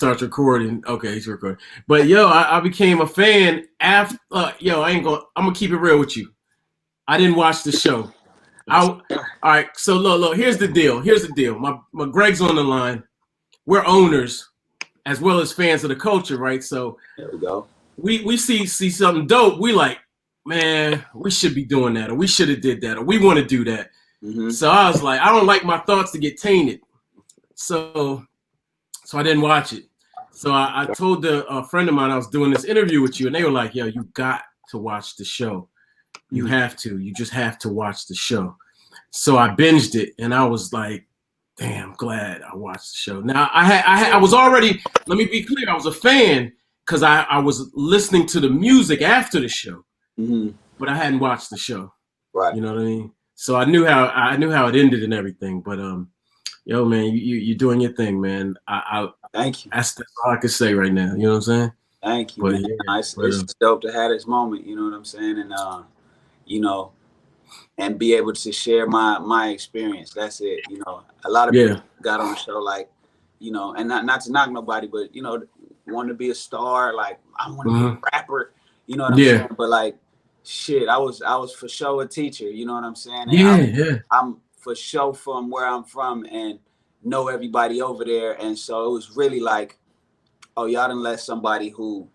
starts recording. Okay, he's recording. But yo, I became a fan after. I'm gonna keep it real with you. I didn't watch the show. All right. So look. Here's the deal. My Greg's on the line. We're owners as well as fans of the culture, right? So there we go. We see something dope. We like, man, we should be doing that, or we should have did that, or we want to do that. Mm-hmm. So I was like, I don't like my thoughts to get tainted. So I didn't watch it. So I told a friend of mine I was doing this interview with you, and they were like, yo, you got to watch the show. You have to. You just have to watch the show. So I binged it, and I was like, damn, glad I watched the show. Now, I was already, let me be clear, I was a fan because I was listening to the music after the show, but I hadn't watched the show. Right. You know what I mean? So I knew how it ended and everything, but yo, man, you're doing your thing, man. Thank you. That's all I can say right now. You know what I'm saying? Thank you. But, yeah, it's dope to have this moment. You know what I'm saying? And you know, and be able to share my experience. That's it. You know, a lot of people got on the show like, you know, and not to knock nobody, but you know, want to be a star. Like I want to be a rapper. You know what I'm saying? But like, shit, I was for sure a teacher. You know what I'm saying? And I'm for sure from where I'm from and know everybody over there. And so it was really like, oh, y'all done let somebody who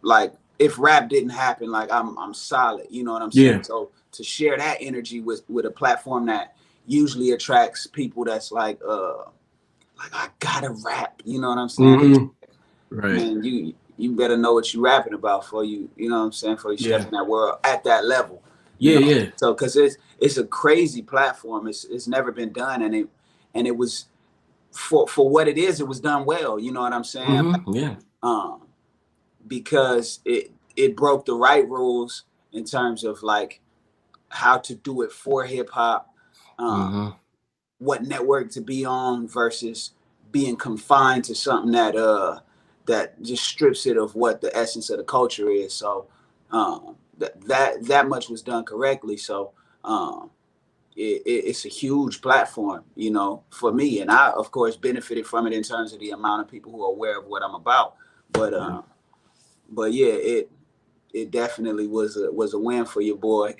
like, if rap didn't happen, like I'm solid. You know what I'm saying? Yeah. So to share that energy with a platform that usually attracts people that's like I gotta rap. You know what I'm saying? Right. Man, you better know what you rapping about for you. You know what I'm saying? For you step in that world at that level. You know? So because it's a crazy platform. It's never been done, and it was for what it is. It was done well. You know what I'm saying? Because it broke the right rules in terms of like how to do it for hip hop, what network to be on versus being confined to something that just strips it of what the essence of the culture is. So that much was done correctly. So it's a huge platform, you know, for me, and I of course benefited from it in terms of the amount of people who are aware of what I'm about. But yeah, it definitely was a win for your boy.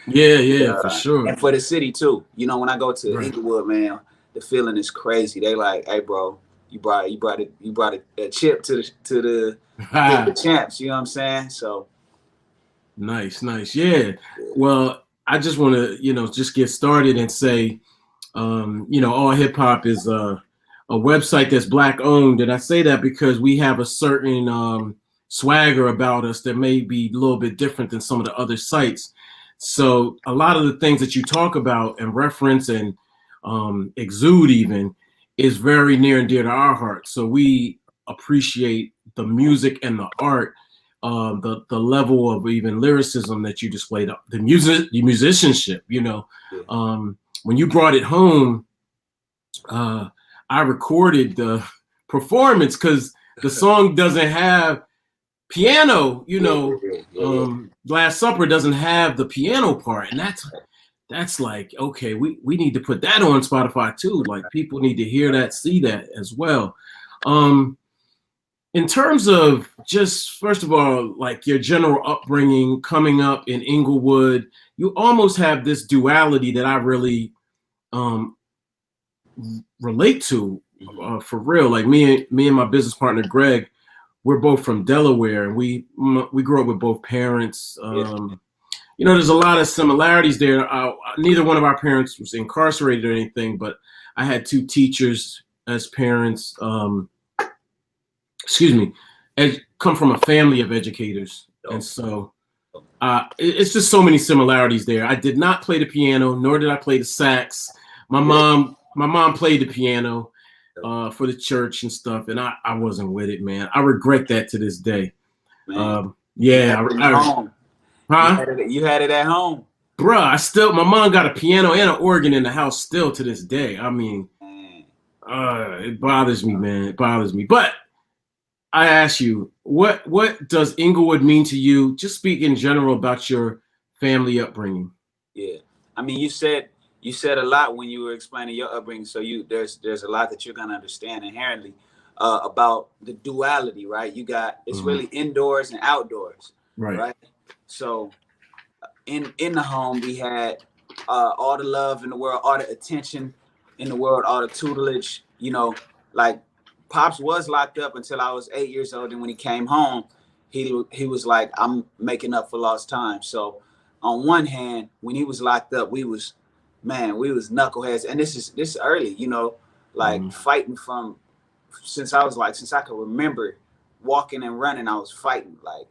For sure. And for the city too. You know, when I go to Inglewood, man, the feeling is crazy. They like, hey, bro, you brought a chip to the champs. You know what I'm saying? So nice. Yeah. Well, I just want to, just get started and say, AllHipHop is a website that's Black owned, and I say that because we have a certain swagger about us that may be a little bit different than some of the other sites. So a lot of the things that you talk about and reference and exude even is very near and dear to our hearts. So we appreciate the music and the art, the level of even lyricism that you displayed, the musicianship. When you brought it home, I recorded the performance because the song doesn't have piano, Last Supper doesn't have the piano part, and that's like, okay, we need to put that on Spotify too. Like people need to hear that, see that as well. In terms of just, first of all, like your general upbringing, coming up in Inglewood, you almost have this duality that I really relate to for real. Like me and my business partner, Greg, we're both from Delaware, and we grew up with both parents. There's a lot of similarities there. Neither one of our parents was incarcerated or anything, but I had two teachers as parents. Come from a family of educators, and so it's just so many similarities there. I did not play the piano, nor did I play the sax. My mom played the piano for the church and stuff, and I wasn't with it, man. I regret that to this day. You had it at home, bruh. My mom got a piano and an organ in the house still to this day. I mean, it bothers me, man. It bothers me. But I ask you, what does Inglewood mean to you? Just speak in general about your family upbringing. Yeah, I mean, you said a lot when you were explaining your upbringing. So there's a lot that you're gonna understand inherently. about the duality, right? You got, it's really indoors and outdoors, right? So in the home, we had all the love in the world, all the attention in the world, all the tutelage. You know, like Pops was locked up until I was 8 years old, and when he came home, he was like, I'm making up for lost time. So on one hand, when he was locked up, we was knuckleheads, and this is early, you know, like fighting from since I could remember walking and running, I was fighting, like,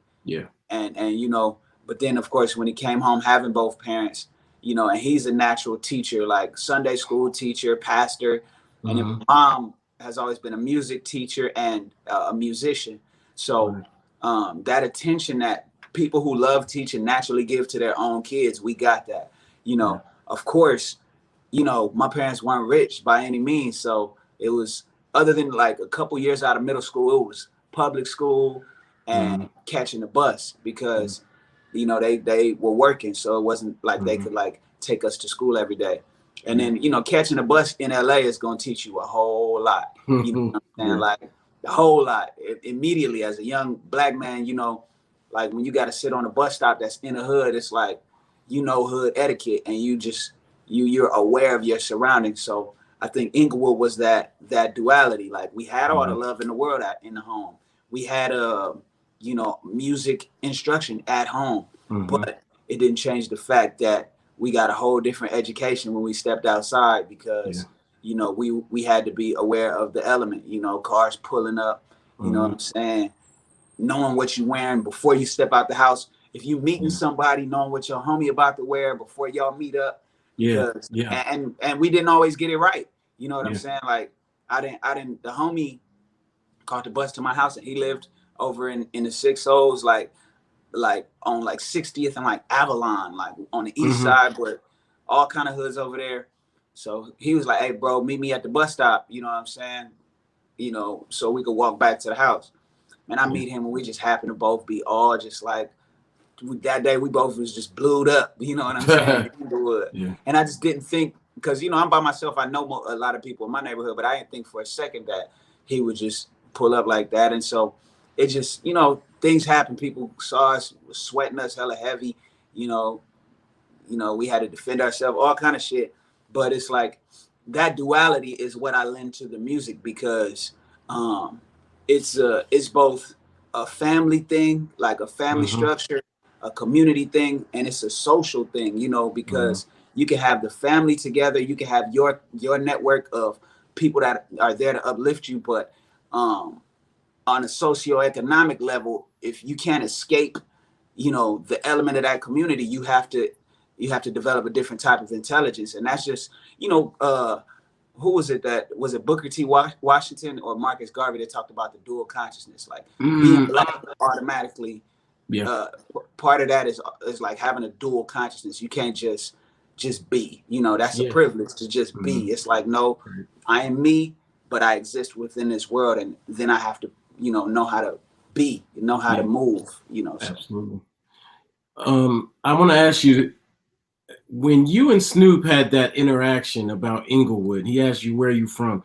and you know, but then of course when he came home, having both parents, you know, and he's a natural teacher, like Sunday school teacher, pastor, and then mom has always been a music teacher and a musician. So that attention that people who love teaching naturally give to their own kids, we got that, you know. Of course, you know, my parents weren't rich by any means, so it was, other than like a couple years out of middle school, it was public school and catching the bus, because you know they were working, so it wasn't like they could like take us to school every day. And then, you know, catching a bus in LA is going to teach you a whole lot, you know what I'm saying? Like a whole lot. Immediately as a young black man, you know, like when you got to sit on a bus stop that's in a hood, it's like, you know, hood etiquette, and you just you're aware of your surroundings. So I think Inglewood was that duality. Like we had all the love in the world in the home. We had you know, music instruction at home, but it didn't change the fact that we got a whole different education when we stepped outside, because you know, we had to be aware of the element, you know, cars pulling up, you know what I'm saying, knowing what you're wearing before you step out the house. If you meeting somebody, knowing what your homie about to wear before y'all meet up. Because, and we didn't always get it right. You know what I'm saying? Like I didn't, the homie caught the bus to my house, and he lived over in the Six O's, like on like 60th and like Avalon, like on the east side, but all kind of hoods over there. So he was like, hey bro, meet me at the bus stop. You know what I'm saying? You know, so we could walk back to the house. And I meet him, and we just happened to both be all just like, that day we both was just blued up, you know what I'm saying? And I just didn't think, because, you know, I'm by myself, I know a lot of people in my neighborhood, but I didn't think for a second that he would just pull up like that. And so it just, you know, things happen. People saw us, was sweating us hella heavy, you know, we had to defend ourselves, all kind of shit. But it's like that duality is what I lend to the music, because it's both a family thing, like a family structure, a community thing, and it's a social thing, you know, because you can have the family together, you can have your network of people that are there to uplift you, but on a socioeconomic level, if you can't escape, you know, the element of that community, you have to develop a different type of intelligence. And that's just, you know, who was it Booker T. Washington or Marcus Garvey that talked about the dual consciousness, like being black automatically. Part of that is like having a dual consciousness. You can't just be, you know, that's a privilege to just be. It's like, no, I am me, but I exist within this world, and then I have to, you know how to be, know how to move, you know. So. Absolutely. I want to ask you, when you and Snoop had that interaction about Inglewood, he asked you where you from.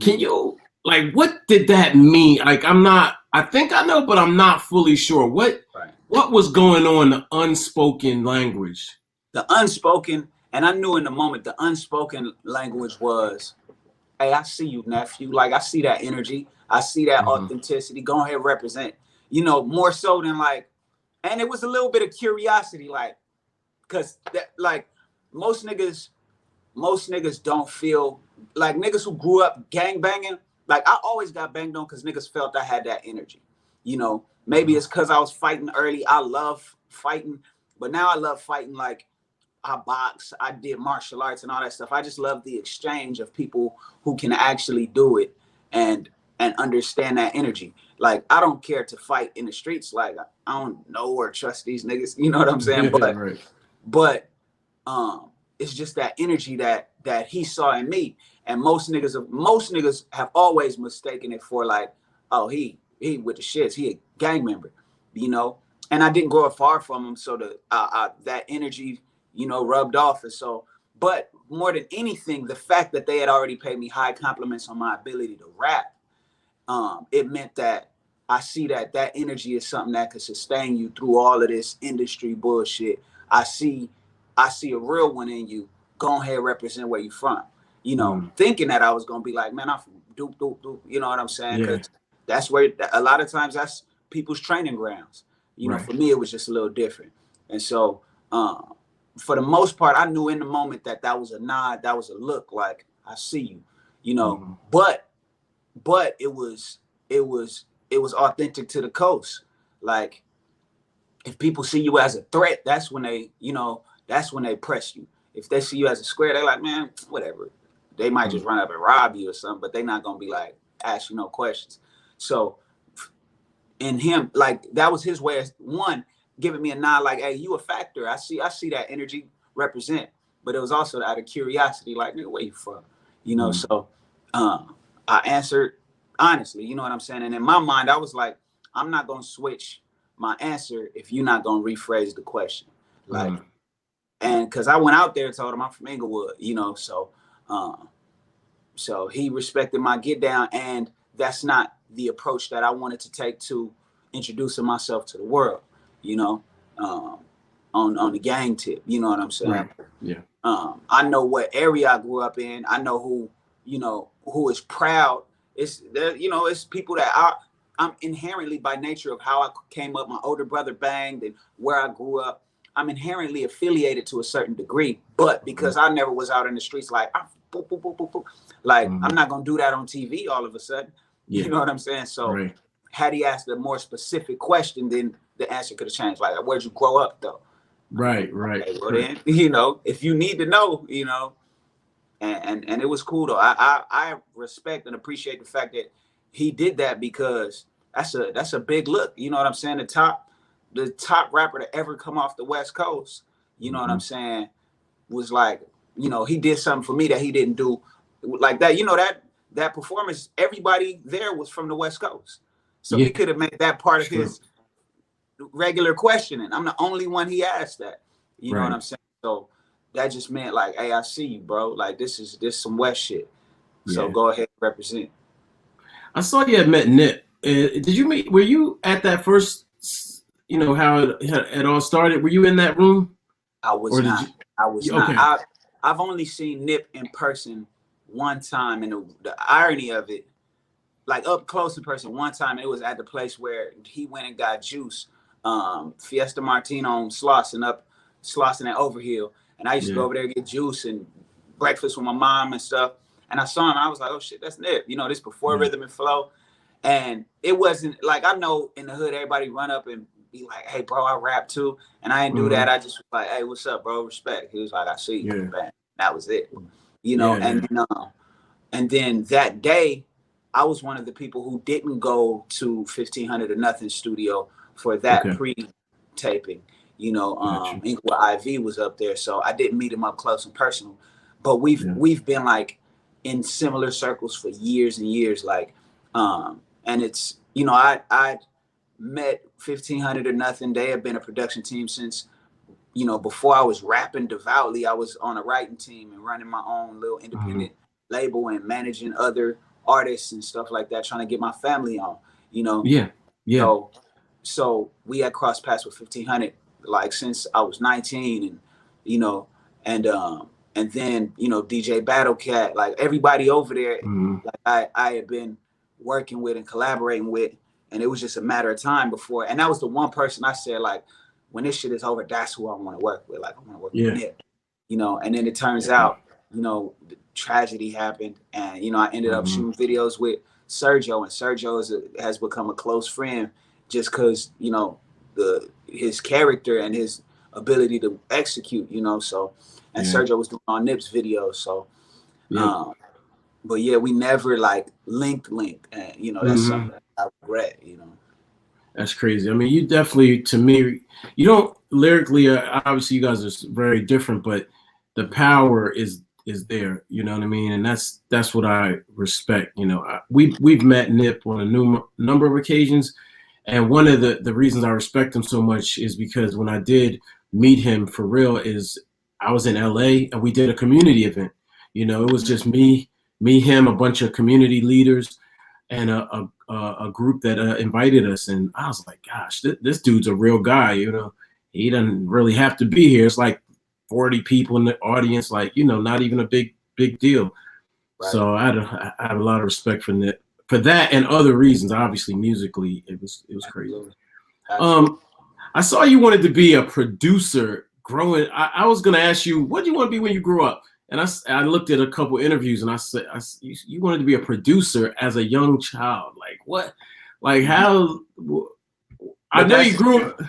Can you, like, what did that mean? Like, I think I know, but I'm not fully sure. What was going on in the unspoken language? The unspoken, and I knew in the moment, the unspoken language was, hey, I see you, nephew. Like, I see that energy. I see that authenticity. Go ahead, represent. You know, more so than like, and it was a little bit of curiosity, like, because that, like, most niggas don't feel like, niggas who grew up gang banging. Like, I always got banged on because niggas felt I had that energy. You know, maybe it's because I was fighting early. I love fighting, but now I love fighting. Like, I box, I did martial arts and all that stuff. I just love the exchange of people who can actually do it and understand that energy. Like, I don't care to fight in the streets. Like, I don't know or trust these niggas. You know what I'm saying? But it's just that energy that he saw in me. And most niggas have always mistaken it for like, oh, he with the shits, he a gang member, you know. And I didn't grow up far from him, so that energy, you know, rubbed off. And so, but more than anything, the fact that they had already paid me high compliments on my ability to rap, it meant that I see that energy is something that could sustain you through all of this industry bullshit. I see a real one in you. Go ahead, represent where you from. You know, thinking that I was gonna be like, man, I'm from doop doop doop. You know what I'm saying? Because that's where a lot of times that's people's training grounds. You know, for me it was just a little different. And so, for the most part, I knew in the moment that was a nod, that was a look, like I see you. You know, but it was authentic to the coast. Like, if people see you as a threat, that's when they, that's when they press you. If they see you as a square, they're like, man, whatever. They might just run up and rob you or something, but they're not gonna be like, ask you no questions. So in him, like, that was his way of, one, giving me a nod, like, hey, you a factor. I see that energy, represent. But it was also out of curiosity, like, nigga, where you from? You know, so I answered honestly, you know what I'm saying? And in my mind, I was like, I'm not gonna switch my answer if you're not gonna rephrase the question. Like, and because I went out there and told him I'm from Inglewood, you know, so so he respected my get down, and that's not the approach that I wanted to take to introducing myself to the world, you know, on the gang tip, you know what I'm saying? Right. Yeah. I know what area I grew up in. I know who, who is proud. It's there, it's people that I'm inherently, by nature of how I came up, my older brother banged, and where I grew up, I'm inherently affiliated to a certain degree. But because I never was out in the streets like, boop, boop, boop, boop, boop, like I'm not gonna do that on TV all of a sudden. You know what I'm saying? So had he asked a more specific question, then the answer could have changed. Like, where'd you grow up though? Right. Okay, well then, if you need to know, and it was cool though. I respect and appreciate the fact that he did that, because that's a big look. You know what I'm saying? The top rapper to ever come off the West Coast, you know what I'm saying, was like, he did something for me that he didn't do like that. That performance, everybody there was from the West Coast. So he could have made that part of his regular questioning. I'm the only one he asked that. You know what I'm saying? So that just meant like, hey, I see you, bro. Like, this some West shit. So go ahead and represent. I saw you had met Nip. Were you at that first, how it all started? Were you in that room? I was not. I've only seen Nip in person one time, and the irony of it, like up close in person one time, it was at the place where he went and got juice, Fiesta Martino Slauson at Overhill. And I used to go over there and get juice and breakfast with my mom and stuff. And I saw him, I was like, oh shit, that's Nip. This before Rhythm and Flow. And it wasn't like, I know in the hood, everybody run up and be like, hey bro, I rap too. And I didn't do that. I just was like, hey, what's up, bro? Respect. He was like, I see you. Bang. That was it. And then that day, I was one of the people who didn't go to 1500 or Nothing studio for that pre-taping. Inglewood IV was up there, so I didn't meet him up close and personal. But we've been like in similar circles for years and years, like, and it's I met 1500 or Nothing. They have been a production team since before I was rapping devoutly. I was on a writing team and running my own little independent label and managing other artists and stuff like that, trying to get my family on. So we had crossed paths with 1500 like since I was 19, and then DJ Battle Cat, like everybody over there, like I had been working with and collaborating with, and it was just a matter of time before. And that was the one person I said, like, when this shit is over, that's who I want to work with. Like, I want to work with Nip, and then it turns out, the tragedy happened, and I ended up shooting videos with Sergio, and Sergio has become a close friend just because his character and his ability to execute, so, and Sergio was doing on Nip's videos, so but we never like linked, and that's something that I regret. That's crazy. I mean, you definitely, to me, you don't lyrically, obviously you guys are very different, but the power is there, you know what I mean? And that's what I respect. We've met Nip on a number of occasions, and one of the reasons I respect him so much is because when I did meet him for real, is I was in LA and we did a community event. It was just me, him, a bunch of community leaders, and a group that invited us, and I was like, gosh, this dude's a real guy. You know, he doesn't really have to be here. It's like 40 people in the audience, like, you know, not even a big deal. Right. So I had a lot of respect for that and other reasons. Obviously, musically, it was crazy. Absolutely. I saw you wanted to be a producer growing. I was going to ask you, what do you want to be when you grew up? And I looked at a couple interviews, and I said, you wanted to be a producer as a young child. Like what? Like how? I know you grew up.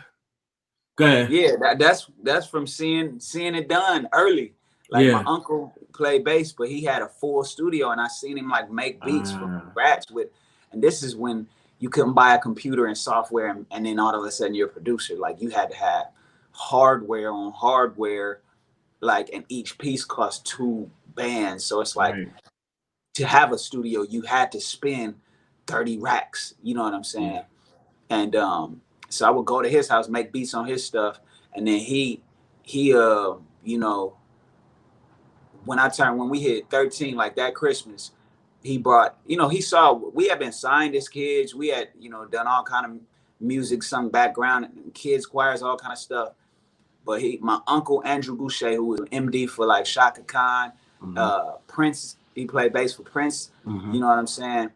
Go ahead. Yeah, that's from seeing it done early. Like my uncle played bass, but he had a full studio, and I seen him like make beats from scratch with. And this is when you couldn't buy a computer and software, and then all of a sudden you're a producer. Like you had to have hardware on hardware, like, and each piece cost 2 bands. So it's like to have a studio, you had to spend 30 racks. You know what I'm saying? And so I would go to his house, make beats on his stuff, and then he you know, when we hit 13, like that Christmas, he brought, you know, he saw we had been signed as kids. We had, you know, done all kind of music, sung background, kids choirs, all kind of stuff. But my uncle Andrew Boucher, who was an MD for like Shaka Khan, Prince, he played bass for Prince. You know what I'm saying?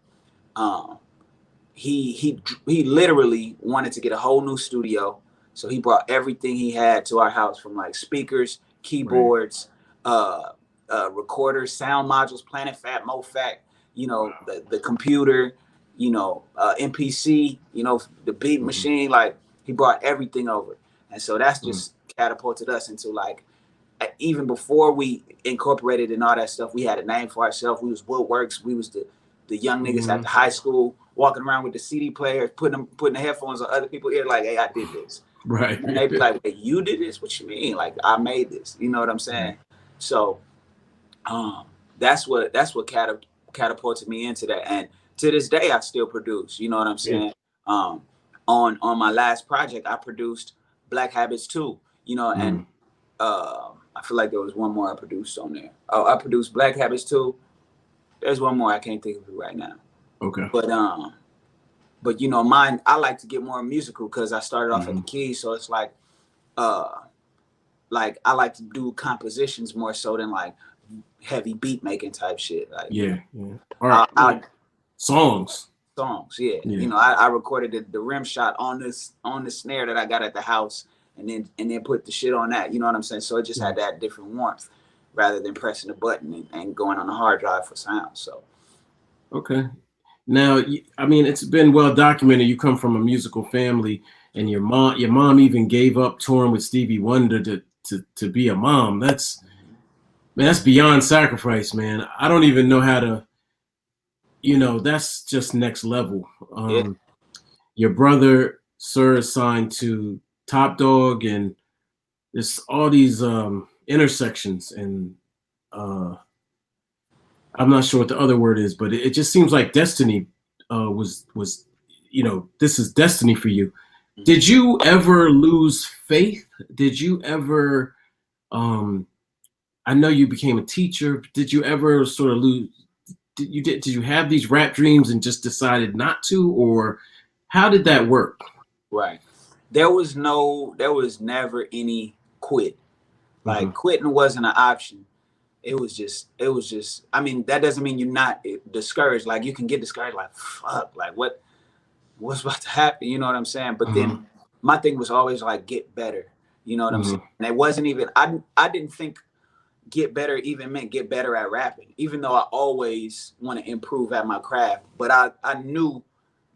He literally wanted to get a whole new studio, so he brought everything he had to our house, from like speakers, keyboards, recorders, sound modules, Planet Fat, MoFat, you know, the computer, you know, MPC, you know, the beat machine. Like he brought everything over, and so that's just catapulted us into like, even before we incorporated and all that stuff, we had a name for ourselves. We was Woodworks. We was the young niggas at the high school walking around with the CD players, putting the headphones on other people's ear, like, hey, I did this. Right. And they'd be like, hey, you did this? What you mean? Like, I made this. You know what I'm saying? So that's what catapulted me into that. And to this day, I still produce. You know what I'm saying? On my last project, I produced Black Habits 2. You know, and I feel like there was one more I produced on there. Oh, I produced Black Habits 2. There's one more I can't think of it right now. Okay. But you know, mine, I like to get more musical because I started off at the keys, so it's like I like to do compositions more so than like heavy beat making type shit. Like or like songs. You know, I recorded the rim shot on the snare that I got at the house, and then put the shit on that. You know what I'm saying? So it just had that different warmth rather than pressing the button and going on the hard drive for sound. So okay. Now, I mean, it's been well documented. You come from a musical family, and your mom even gave up touring with Stevie Wonder to be a mom. That's beyond sacrifice, man. I don't even know how to, you know, that's just next level. Your brother, Sir, is signed to Top Dog, and there's all these intersections, and I'm not sure what the other word is, but it just seems like destiny was, you know, this is destiny for you. Did you ever lose faith? Did you ever, I know you became a teacher. Did you ever sort of lose, did you have these rap dreams and just decided not to, or how did that work? Right. There was never any quit. Like quitting wasn't an option. It was just, I mean, that doesn't mean you're not discouraged. Like you can get discouraged, like, fuck, like what's about to happen? You know what I'm saying? But then my thing was always like, get better. You know what I'm saying? And it wasn't even, I didn't think get better even meant get better at rapping, even though I always want to improve at my craft. But I knew,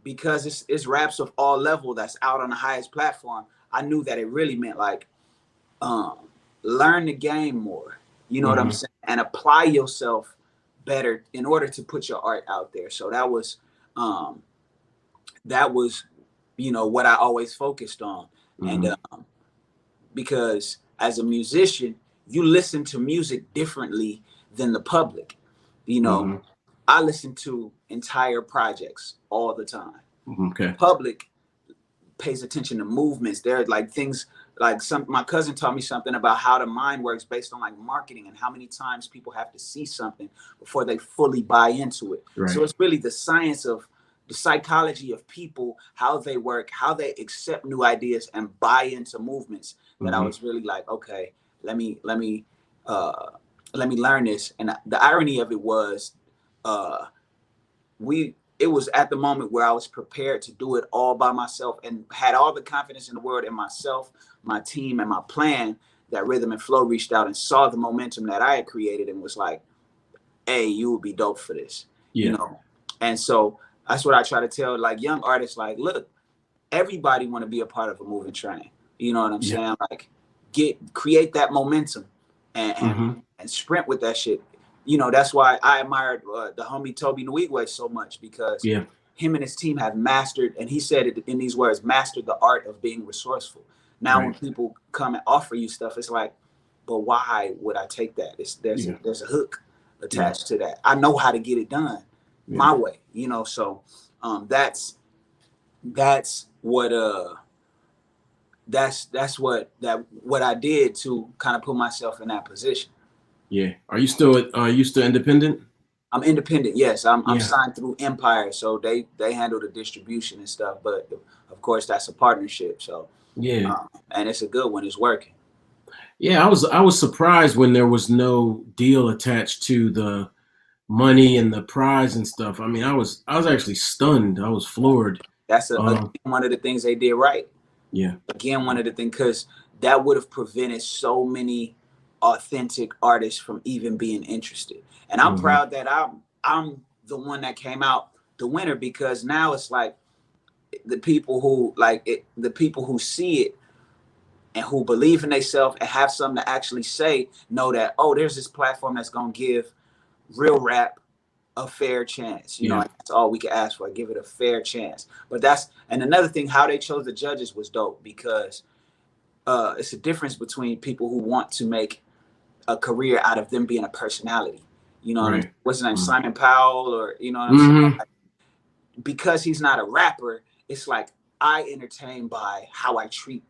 because it's raps of all level that's out on the highest platform, I knew that it really meant like, learn the game more. You know what I'm saying? And apply yourself better in order to put your art out there. So that was, you know, what I always focused on. And because as a musician, you listen to music differently than the public. You know, I listen to entire projects all the time. Okay. Public pays attention to movements. There are like things, like my cousin taught me something about how the mind works based on like marketing and how many times people have to see something before they fully buy into it. Right. So it's really the science of the psychology of people, how they work, how they accept new ideas and buy into movements, that I was really like, okay, let me learn this. And the irony of it was, it was at the moment where I was prepared to do it all by myself and had all the confidence in the world in myself, my team, and my plan, that Rhythm and Flow reached out and saw the momentum that I had created and was like, hey, you would be dope for this, you know? And so that's what I try to tell like young artists, like, look, everybody want to be a part of a moving train. You know what I'm saying? Like, create that momentum and sprint with that shit. You know, that's why I admired the homie Toby Nwigwe so much, because him and his team have mastered, and he said it in these words, mastered the art of being resourceful. Now, when people come and offer you stuff, it's like, but why would I take that? There's a hook attached to that. I know how to get it done my way, you know? So that's what I did to kind of put myself in that position. Yeah. Are you still independent? I'm independent. Yes. I'm signed through Empire. So they handle the distribution and stuff, but of course that's a partnership. So and it's a good one. It's working. Yeah. I was surprised when there was no deal attached to the money and the prize and stuff. I mean, I was actually stunned. I was floored. That's one of the things they did right. Yeah. Again, one of the things, because that would have prevented so many authentic artists from even being interested. And I'm proud that I'm the one that came out the winner, because now it's like the people who the people who see it and who believe in themselves and have something to actually say know that, oh, there's this platform that's gonna give real rap a fair chance. You know, that's all we can ask for. Give it a fair chance. But and another thing, how they chose the judges was dope, because it's a difference between people who want to make a career out of them being a personality. You know, what's his name? Simon Powell, or you know what I'm saying? Like, because he's not a rapper, it's like I entertain by how I treat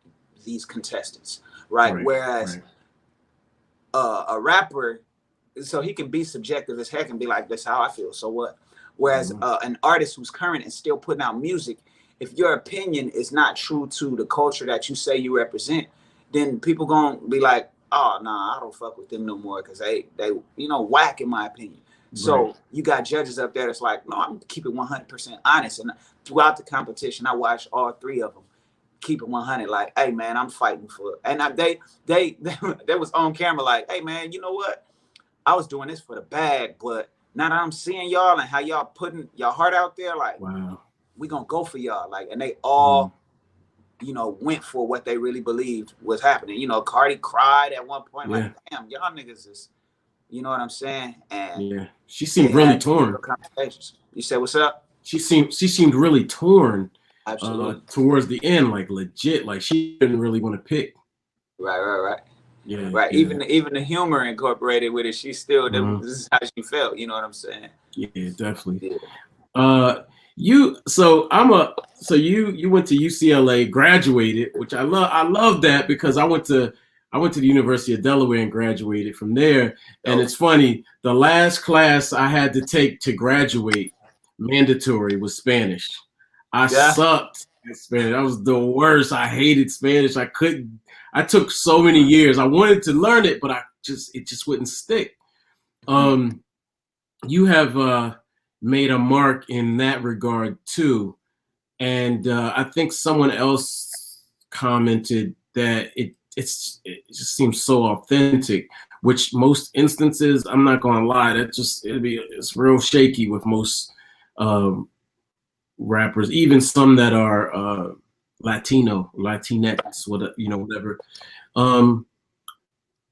these contestants, right? Whereas a rapper, so he can be subjective as heck and be like, "That's how I feel." So what? Whereas an artist who's current and still putting out music, if your opinion is not true to the culture that you say you represent, then people gonna be like, "Oh, nah, I don't fuck with them no more," because they whack, in my opinion. So you got judges up there that's like, "No, I'm keep it 100% honest." And throughout the competition, I watched all three of them keep it 100. Like, hey man, I'm fighting for it. And they was on camera like, "Hey man, you know what? I was doing this for the bag, but now that I'm seeing y'all and how y'all putting your heart out there, like, we gonna go for y'all." Like, and they all, went for what they really believed was happening. You know, Cardi cried at one point, like, "Damn, y'all niggas is," you know what I'm saying? And she seemed really torn. You said, what's up? She seemed really torn. Absolutely. Towards the end, like legit, like she didn't really want to pick. Right. Yeah. Right. Even the humor incorporated with it, she still, this is how she felt. You know what I'm saying? Yeah, definitely. Yeah. You went to UCLA, graduated, which I love that, because I went to the University of Delaware and graduated from there. And it's funny, the last class I had to take to graduate, mandatory, was Spanish. I sucked at Spanish. I was the worst. I hated Spanish. I took so many years. I wanted to learn it, but it just wouldn't stick. You have made a mark in that regard too. And I think someone else commented that it just seems so authentic, which most instances, I'm not gonna lie, it's real shaky with most rappers, even some that are Latinx, whatever.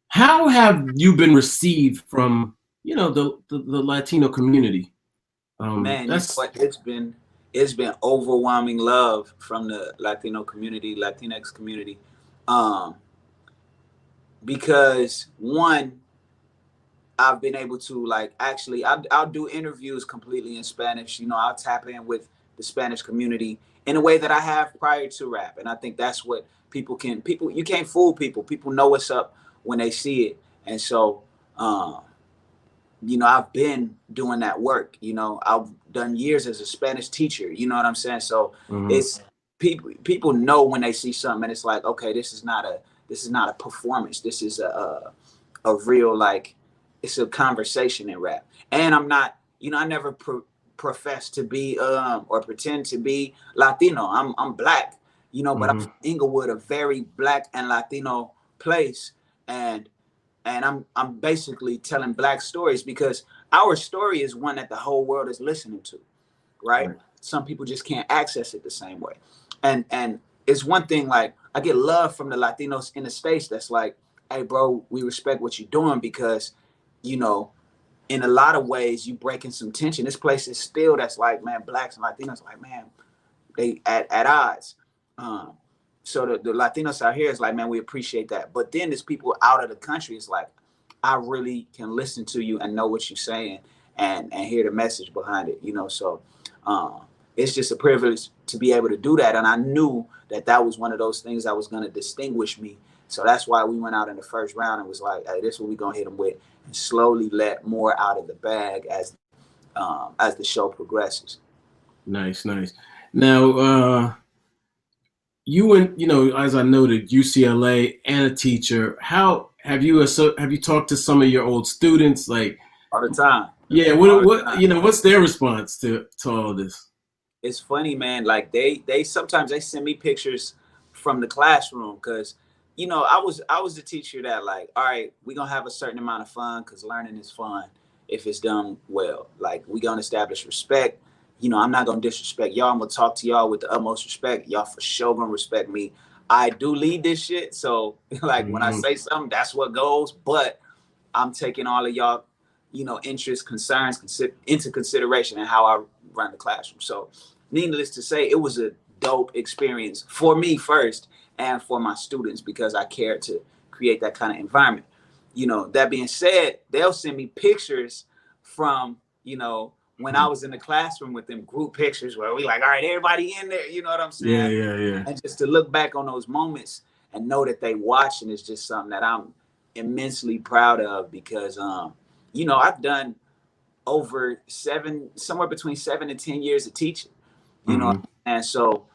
How have you been received from the Latino community? Man, it's been overwhelming love from the Latino community, Latinx community, because one, I've been able to I'll do interviews completely in Spanish. I'll tap in with the Spanish community in a way that I have prior to rap. And I think that's what you can't fool people. People know what's up when they see it. And so you know, I've been doing that work. You know, I've done years as a Spanish teacher. You know what I'm saying? So it's people know when they see something, and it's like, okay, this is not a performance. This is a real, like, it's a conversation in rap. And I'm not, you know, I never profess to be or pretend to be Latino. I'm black, you know, but I'm from Inglewood, a very black and Latino place, and I'm basically telling black stories because our story is one that the whole world is listening to, right? Some people just can't access it the same way. And it's one thing, like, I get love from the Latinos in the States that's like, hey bro, we respect what you're doing because, you know, in a lot of ways you breaking some tension. This place is still, that's like, man, blacks and Latinos, like, man, they at odds. So the Latinos out here is like, man, we appreciate that. But then there's people out of the country, it's like, I really can listen to you and know what you're saying and hear the message behind it, you know. So it's just a privilege to be able to do that. And I knew that that was one of those things that was going to distinguish me. So that's why we went out in the first round and was like, hey, this is what we're going to hit them with, and slowly let more out of the bag as the show progresses. Nice. Now, you went, you know, as I noted, UCLA and a teacher. How have you talked to some of your old students? Like, all the time. Yeah. What you know? What's their response to all of this? It's funny, man. Like they sometimes they send me pictures from the classroom because, you know, I was the teacher that, like, all right, we're gonna have a certain amount of fun because learning is fun if it's done well. Like, we gonna establish respect. You know, I'm not gonna disrespect y'all. I'm gonna talk to y'all with the utmost respect. Y'all for sure gonna respect me. I do lead this shit, so like when I say something, that's what goes. But I'm taking all of y'all, you know, interests, concerns into consideration in how I run the classroom. So, needless to say, it was a dope experience for me first and for my students because I cared to create that kind of environment. You know, that being said, they'll send me pictures from, you know, when I was in the classroom with them, group pictures where we like, all right, everybody in there, you know what I'm saying? Yeah. And just to look back on those moments and know that they watching is just something that I'm immensely proud of because, you know, I've done somewhere between 7 and 10 years of teaching, you know, and so,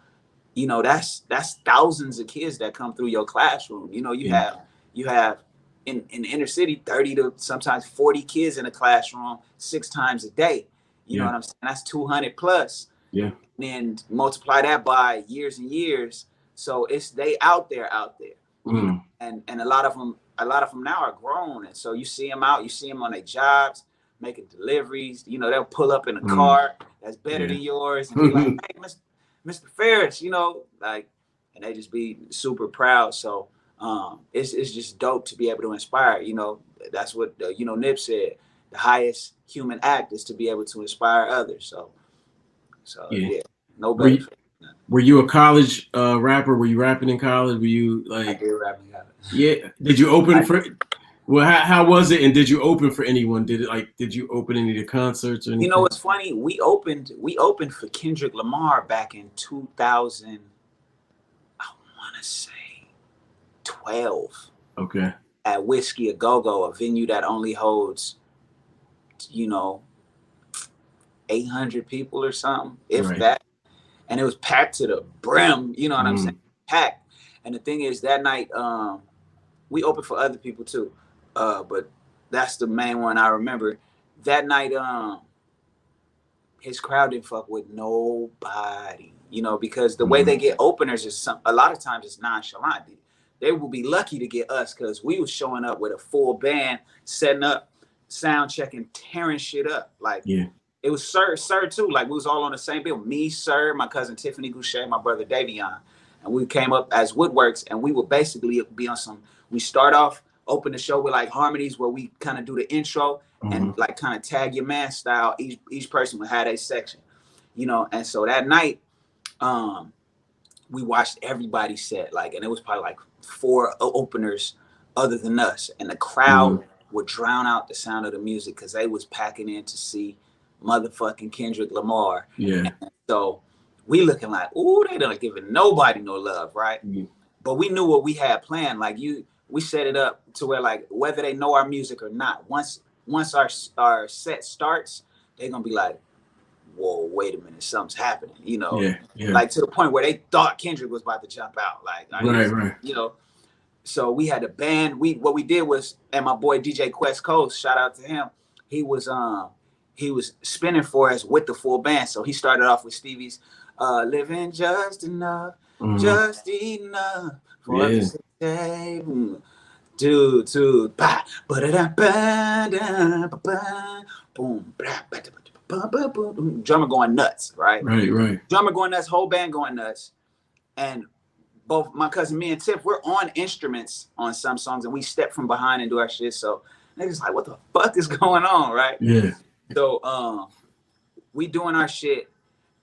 you know, that's thousands of kids that come through your classroom. You know, you have in the inner city 30 to sometimes 40 kids in a classroom 6 times a day. You know what I'm saying? That's 200 plus. Yeah. And multiply that by years and years. So it's they out there. You know? And a lot of them now are grown, and so you see them on their jobs making deliveries. You know, they'll pull up in a car that's better than yours and be like, hey, Mr. Ferris, you know, like, and they just be super proud. So it's just dope to be able to inspire. You know, that's what you know, Nip said, the highest human act is to be able to inspire others. So yeah, no better. Were you a college rapper? Were you rapping in college? Were you like? I did rap in college. Yeah. Did you open for? Well, how was it? And did you open for anyone? Did you open any of the concerts or anything? You know, it's funny. We opened for Kendrick Lamar back in 2000. I want to say 12. Okay. At Whiskey A Go Go, a venue that only holds, you know, 800 people or something, if that. And it was packed to the brim. You know what I'm saying? Packed. And the thing is, that night, we opened for other people too, but that's the main one I remember. That night, his crowd didn't fuck with nobody, you know, because the way they get openers is a lot of times it's nonchalant. They will be lucky to get us because we was showing up with a full band, setting up, sound checking, tearing shit up. Like, it was Sir too. Like, we was all on the same bill. Me, Sir, my cousin Tiffany Goucher, my brother Davion. And we came up as Woodworks, and we would basically be on some, we start off, open the show with like harmonies where we kind of do the intro and like kind of tag your man style. Each person would have a section, you know. And so that night, we watched everybody's set, like, and it was probably like 4 openers other than us. And the crowd would drown out the sound of the music because they was packing in to see motherfucking Kendrick Lamar. Yeah. And so we looking like, ooh, they don't giving nobody no love, right? But we knew what we had planned. Like, we set it up to where, like, whether they know our music or not, once once our set starts, they're gonna be like, whoa, wait a minute, something's happening, you know. Yeah. Like to the point where they thought Kendrick was about to jump out. Like, Right. You know, so we had a band. What we did was, and my boy DJ Quest Coast, shout out to him. He was spinning for us with the full band. So he started off with Stevie's "Living Just Enough, Just Enough for us to say." Dude, ba ba da ba da ba boom, boom. Drummer going nuts, right? Right. Drummer going nuts, whole band going nuts, and both my cousin, me and Tiff, we're on instruments on some songs, and we step from behind and do our shit. So niggas like, what the fuck is going on, right? Yeah. So we doing our shit,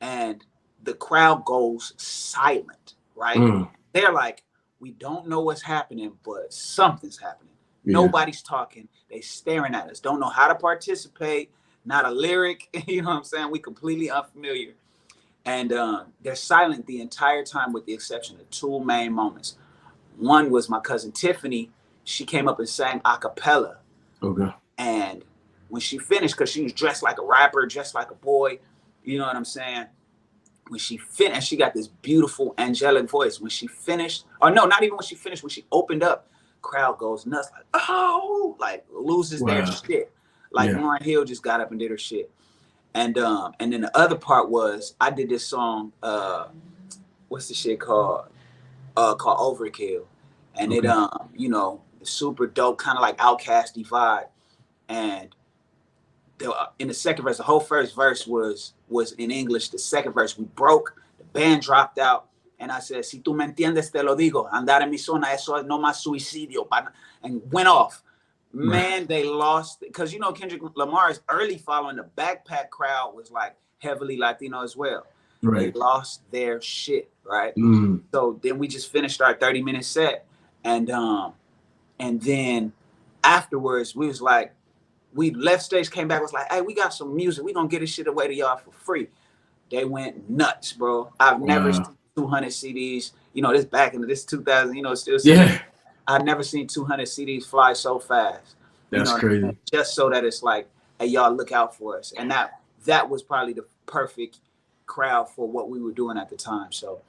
and the crowd goes silent, right? They're like, we don't know what's happening, but something's happening. Yeah. Nobody's talking. They staring at us. Don't know how to participate. Not a lyric. You know what I'm saying? We completely unfamiliar. And they're silent the entire time with the exception of two main moments. One was my cousin Tiffany. She came up and sang a cappella. Okay. And when she finished, because she was dressed like a rapper, dressed like a boy, you know what I'm saying? When she finished, she got this beautiful angelic voice. When she finished, or no, not even when she finished, when she opened up, crowd goes nuts, like, oh, like loses their shit. Like Lauryn Hill just got up and did her shit. And then the other part was I did this song, what's the shit called? Called Overkill. And it you know, super dope, kind of like Outkasty vibe. And in the second verse, the whole first verse was in English. The second verse we broke, the band dropped out, and I said, "Si tú me entiendes, te lo digo. Andar en mi zona, eso es no más suicidio." And went off. Man, they lost, because you know Kendrick Lamar's early following, the backpack crowd was like heavily Latino as well. Right. They lost their shit, right? So then we just finished our 30-minute set, and then afterwards we was like, we left stage, came back, was like, hey, we got some music, we gonna get this shit away to y'all for free. They went nuts, bro. I've never seen 200 CDs. You know, this back in this 2000, you know, still. Yeah. I've never seen 200 CDs fly so fast. That's crazy. Just so that it's like, hey, y'all look out for us. And that was probably the perfect crowd for what we were doing at the time. So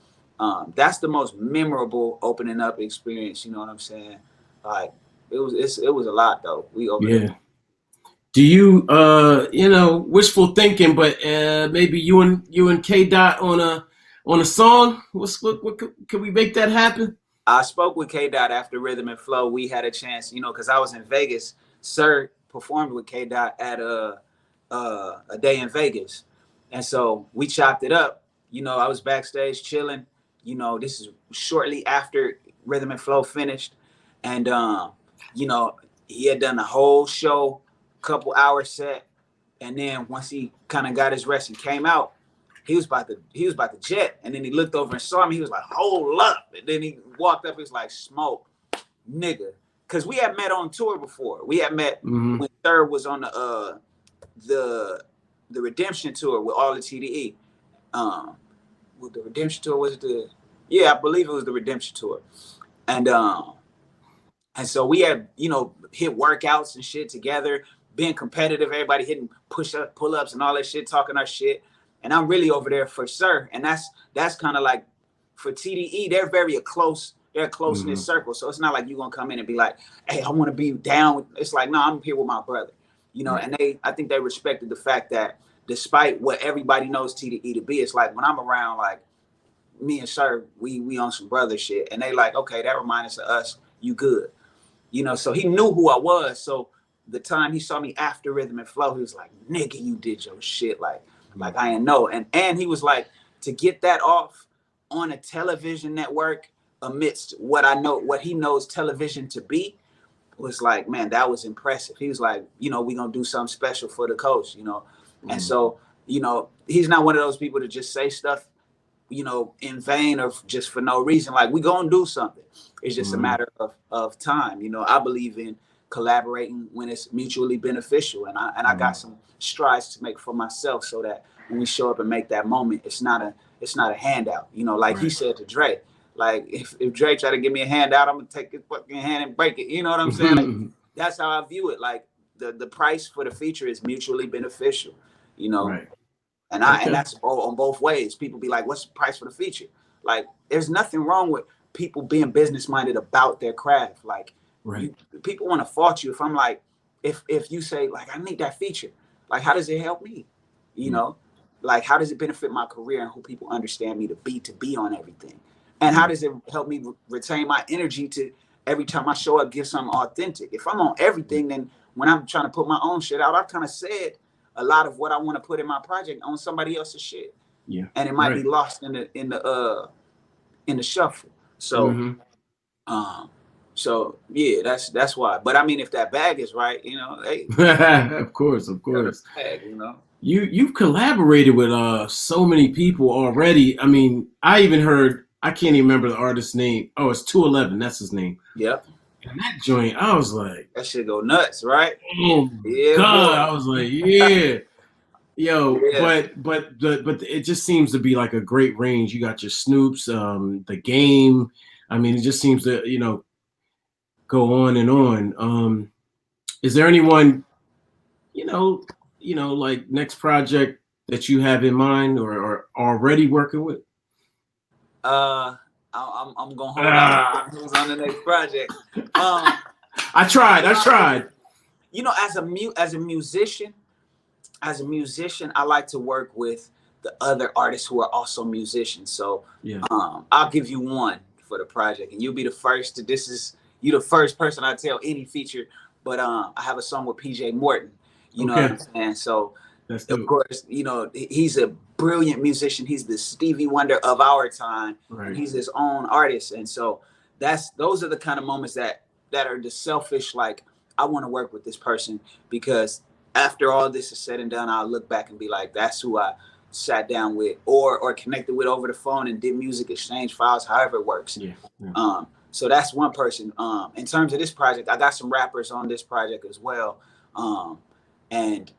that's the most memorable opening up experience. You know what I'm saying? Like it was a lot though. We opened up. Do you you know, wishful thinking, but maybe you and K Dot on a song? What could we make that happen? I spoke with K Dot after Rhythm and Flow. We had a chance, you know, because I was in Vegas. Sir performed with K Dot at a day in Vegas, and so we chopped it up. You know, I was backstage chilling. You know, this is shortly after Rhythm and Flow finished, and you know, he had done the whole show, couple hour set, and then once he kind of got his rest and came out, he was about to jet, and then he looked over and saw me. He was like, "Hold up!" And then he walked up. He was like, "Smoke, nigga," because we had met on tour before. We had met when Third was on the Redemption tour with all the TDE. With the Redemption tour was I believe it was the Redemption tour, and so we had, you know, hit workouts and shit together, being competitive. Everybody hitting push-up, pull-ups, and all that shit, talking our shit. And I'm really over there for Sir. And that's kind of like for TDE, they're a close-knit circle. So it's not like you're gonna come in and be like, hey, I want to be down. It's like, no, I'm here with my brother. You know, and I think they respected the fact that despite what everybody knows TDE to be, it's like when I'm around, like me and Sir, we on some brother shit. And they like, okay, that reminds us of us, you good. You know, so he knew who I was. So the time he saw me after Rhythm and Flow, he was like, nigga, you did your shit. Like I didn't know. And he was like, to get that off on a television network amidst what he knows television to be, was like, man, that was impressive. He was like, you know, we gonna do something special for the coast, you know. And so, you know, he's not one of those people to just say stuff, you know, in vain or just for no reason. Like, we gonna do something. It's just a matter of time. You know, I believe in collaborating when it's mutually beneficial, and I got some strides to make for myself so that when we show up and make that moment, it's not a handout. You know, like he said to Dre, like if Dre try to give me a handout, I'm gonna take his fucking hand and break it. You know what I'm saying? Like, that's how I view it. Like, the price for the feature is mutually beneficial, you know. Right. And and that's on both ways. People be like, what's the price for the feature? Like, there's nothing wrong with people being business minded about their craft. Like, people want to fault you if I'm like, if you say like, I need that feature, like, how does it help me? You know, like, how does it benefit my career and who people understand me to be on everything? And how does it help me retain my energy to every time I show up, give something authentic? If I'm on everything, then when I'm trying to put my own shit out, I've kind of said a lot of what I want to put in my project on somebody else's shit. Yeah. And it might be lost in the shuffle. So so yeah, that's why. But I mean, if that bag is right, you know, hey. Of course. Bag, you know. You've collaborated with so many people already. I mean, I even heard, I can't even remember the artist's name. Oh, it's 211, that's his name. Yep. And that joint, I was like, that shit go nuts, right? Oh yeah, God, boy. I was like, yeah. Yo, but it just seems to be like a great range. You got your Snoops, the Game. I mean, it just seems to, you know, go on and on. Is there anyone, you know, like next project that you have in mind or already working with? I'm gonna hold on who's on the next project. I tried. You know, as a musician, I like to work with the other artists who are also musicians. So I'll give you one for the project, and you'll be the first to. You the first person I tell any feature. But I have a song with PJ Morton. You know what I'm saying? So of course, you know, he's a brilliant musician. He's the Stevie Wonder of our time. Right. He's his own artist, and so those are the kind of moments that are the selfish. Like, I want to work with this person because after all this is said and done, I'll look back and be like, that's who I sat down with or connected with over the phone and did music exchange files, however it works. So that's one person. In terms of this project, I got some rappers on this project as well. And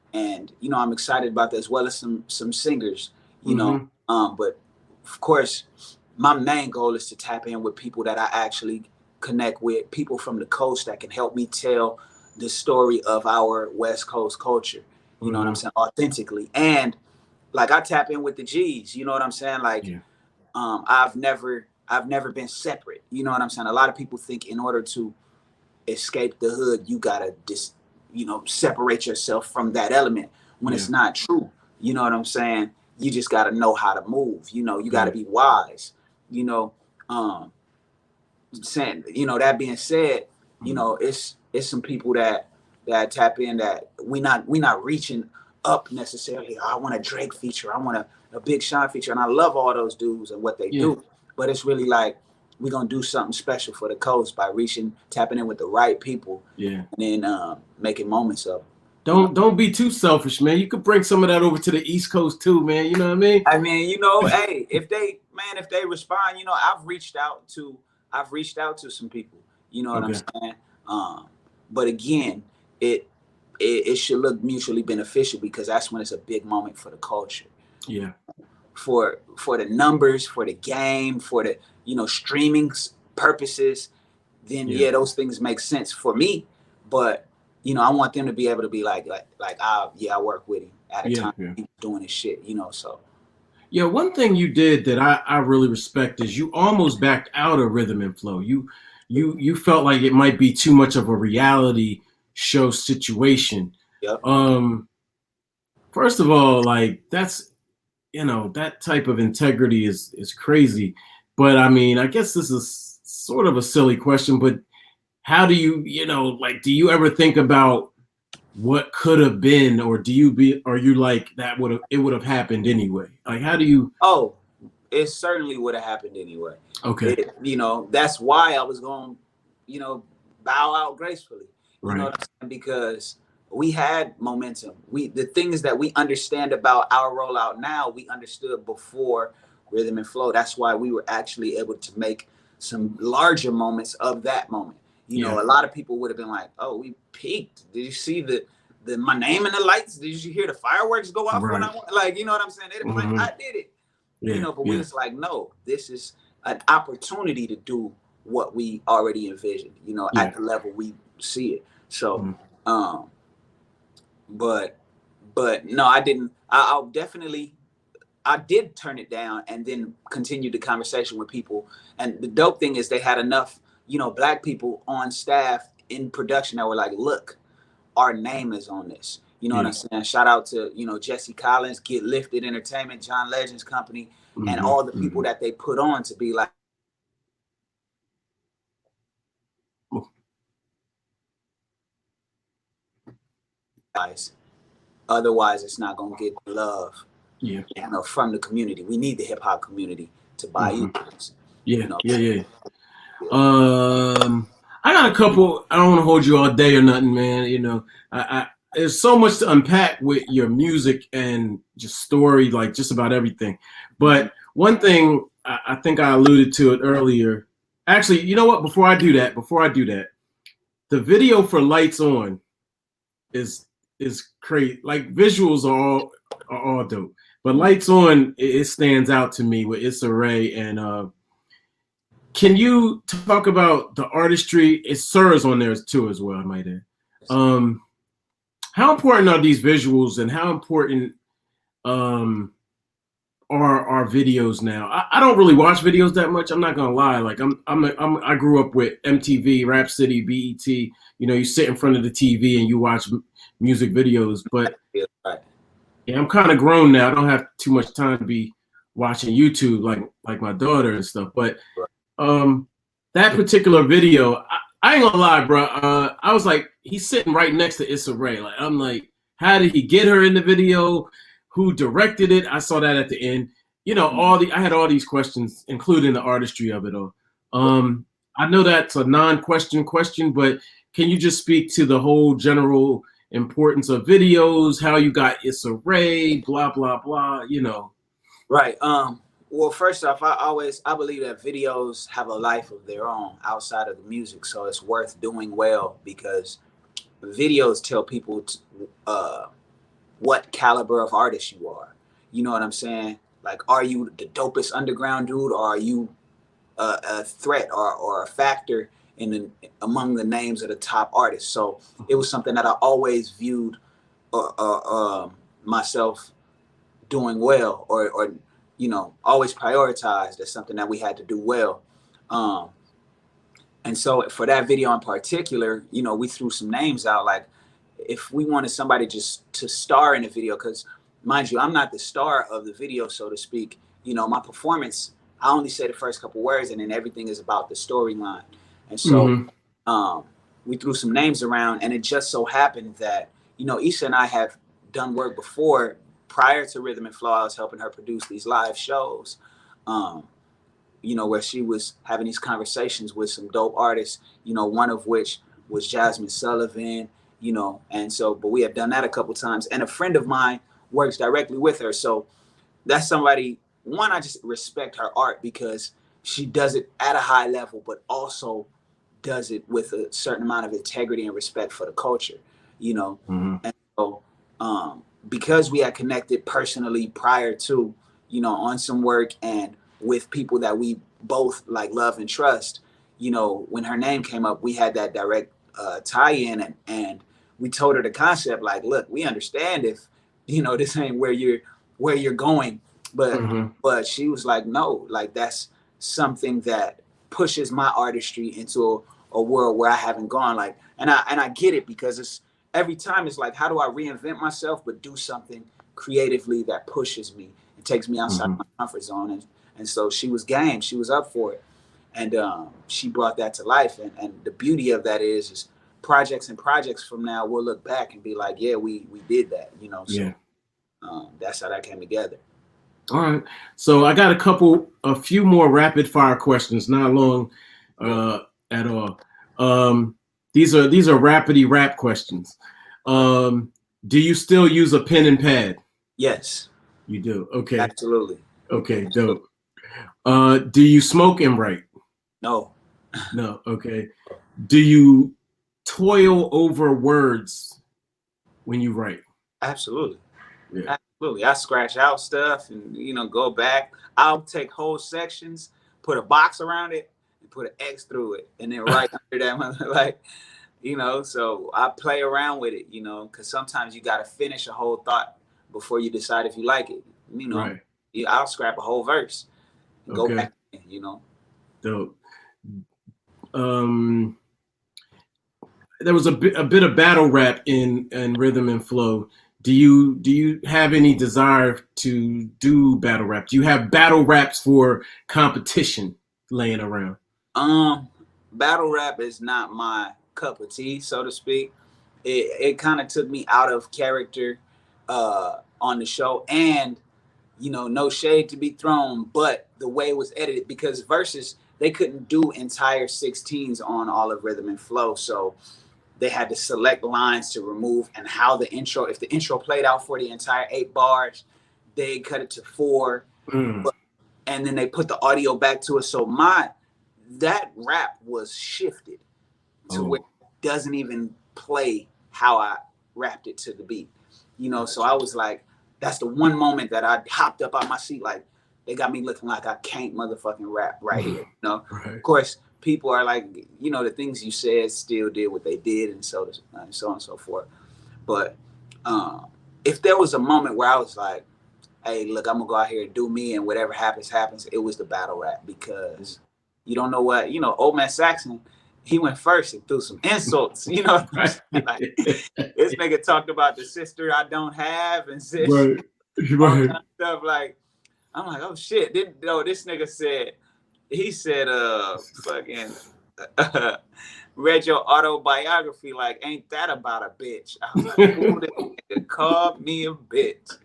you know, I'm excited about that, as well as some singers, you know. But of course, my main goal is to tap in with people that I actually connect with, people from the coast that can help me tell the story of our West Coast culture, you know what I'm saying, authentically. And like, I tap in with the G's, you know what I'm saying? Like, I've never been separate, you know what I'm saying? A lot of people think in order to escape the hood, you gotta separate yourself from that element, when it's not true, you know what I'm saying? You just gotta know how to move, you know, you gotta be wise, you know. Saying, you know, that being said, you know, it's some people that tap in that we not reaching up necessarily. I want a Drake feature, I want a Big Sean feature, and I love all those dudes and what they do, but it's really like, we're gonna do something special for the coast by tapping in with the right people, and then making moments of it. Don't be too selfish, man. You could bring some of that over to the East Coast too, man. You know what I mean? I mean, you know, hey, if they respond, you know, I've reached out to some people, you know what I'm saying? But again, it should look mutually beneficial, because that's when it's a big moment for the culture. Yeah. For the numbers, for the game, for the, you know, streaming purposes, then those things make sense for me. But you know, I want them to be able to be like I work with him at a time he's doing his shit, you know. So yeah, one thing you did that I really respect is you almost backed out of Rhythm and Flow. You felt like it might be too much of a reality show situation. Yep. First of all, like, that's, you know, that type of integrity is crazy. But I mean, I guess this is sort of a silly question, but how do you, you know, like, do you ever think about what could have been, or are you like, it would have happened anyway? Like, how do you? Oh, it certainly would have happened anyway. Okay. You know, that's why I was going, you know, bow out gracefully. You know what I'm saying? Because we had momentum. The things that we understand about our rollout now, we understood before Rhythm and Flow. That's why we were actually able to make some larger moments of that moment. You know, a lot of people would have been like, "Oh, we peaked. Did you see my name in the lights? Did you hear the fireworks go off when I went?" Like, you know what I'm saying? They'd be like, "I did it." You know, but we was like, "No, this is an opportunity to do what we already envisioned, you know, at the level we see it." So, but no, I didn't. I'll definitely. I did turn it down and then continued the conversation with people. And the dope thing is they had enough, you know, black people on staff in production that were like, look, our name is on this. You know what I'm saying? Shout out to, you know, Jesse Collins, Get Lifted Entertainment, John Legend's company, and all the people that they put on to be like, guys, otherwise it's not gonna get love, you know, from the community. We need the hip hop community to buy you. You know? I got a couple. I don't want to hold you all day or nothing, man. You know, there's so much to unpack with your music and just story, like just about everything. But one thing I think I alluded to it earlier. Actually, you know what? Before I do that, the video for Lights On is crazy. Like visuals are all dope, but Lights On, it stands out to me with Issa Rae. And can you talk about the artistry? It's Sir's on there too as well, I might add. How important are these visuals, and how important are videos now? I don't really watch videos that much. I'm not gonna lie. Like I grew up with MTV, Rap City, BET. You know, you sit in front of the TV and you watch music videos. But yeah, I'm kind of grown now. I don't have too much time to be watching YouTube like my daughter and stuff. But that particular video, I ain't gonna lie, bro. I was like, he's sitting right next to Issa Rae. Like, I'm like, how did he get her in the video? Who directed it? I saw that at the end. You know, I had all these questions, including the artistry of it all. I know that's a non-question, but can you just speak to the whole general importance of videos, how you got Issa Rae, blah, blah, blah, you know? Right. Well, first off, I believe that videos have a life of their own outside of the music. So it's worth doing well, because videos tell people what caliber of artist you are. You know what I'm saying? Like, are you the dopest underground dude, or are you a threat or a factor among the names of the top artists? So it was something that I always viewed myself doing well, or you know, always prioritized as something that we had to do well. And so for that video in particular, you know, we threw some names out. Like, if we wanted somebody just to star in the video, because mind you, I'm not the star of the video, so to speak. You know, my performance, I only say the first couple words, and then everything is about the storyline. And so we threw some names around, and it just so happened that, you know, Issa and I have done work before. Prior to Rhythm and Flow, I was helping her produce these live shows, you know, where she was having these conversations with some dope artists, you know, one of which was Jasmine Sullivan, you know. And so, but we have done that a couple times, and a friend of mine works directly with her. So that's somebody, one, I just respect her art because she does it at a high level, but also does it with a certain amount of integrity and respect for the culture, you know. And so, because we had connected personally prior to, you know, on some work and with people that we both like, love and trust, you know, when her name came up, we had that direct tie-in, and we told her the concept, like, look, we understand if, you know, this ain't where you're going, but she was like, no, like, that's something that pushes my artistry into a world where I haven't gone. Like, and I get it, because it's, every time it's like, how do I reinvent myself, but do something creatively that pushes me and takes me outside my comfort zone. And so she was game. She was up for it. And she brought that to life. And the beauty of that is projects and projects from now, we'll look back and be like, yeah, we did that, you know? So that's how that came together. All right. So I got a few more rapid fire questions, not long at all. These are rapidy rap questions. Do you still use a pen and pad? Yes. You do? Okay. Absolutely. Okay, dope. Do you smoke and write? No. No, okay. Do you toil over words when you write? Absolutely. Yeah. Absolutely. I scratch out stuff and, you know, go back. I'll take whole sections, put a box around it, and put an X through it, and then write under that. Like, You know, so I play around with it, you know, because sometimes you got to finish a whole thought before you decide if you like it. You know, Right. I'll scrap a whole verse and go back, you know. Dope. There was a bit of battle rap in Rhythm and Flow. Do you have any desire to do battle rap? Do you have battle raps for competition laying around? Battle rap is not my cup of tea, so to speak. It kind of took me out of character on the show, and you know, no shade to be thrown, but the way it was edited, because verses, they couldn't do entire 16s on all of Rhythm and Flow, so they had to select lines to remove, and how the intro, if the intro played out for the entire 8 bars, they cut it to 4, and then they put the audio back to it. So that rap was shifted to where it doesn't even play how I rapped it to the beat, you know. So I was like, that's the one moment that I hopped up out my seat, like, they got me looking like I can't motherfucking rap right here, you know. Of course, people are like, you know, the things you said still did what they did, and so on and so forth. But if there was a moment where I was like, hey, look, I'm gonna go out here and do me, and whatever happens, happens, it was the battle rap, because you don't know what, you know, Old Man Saxon, he went first and threw some insults, you know. Like, this nigga talked about the sister I don't have and all kind of stuff. Like, I'm like, oh shit. This nigga said, he said, fucking, read your autobiography, like, ain't that about a bitch? I was like, who this nigga called me a bitch?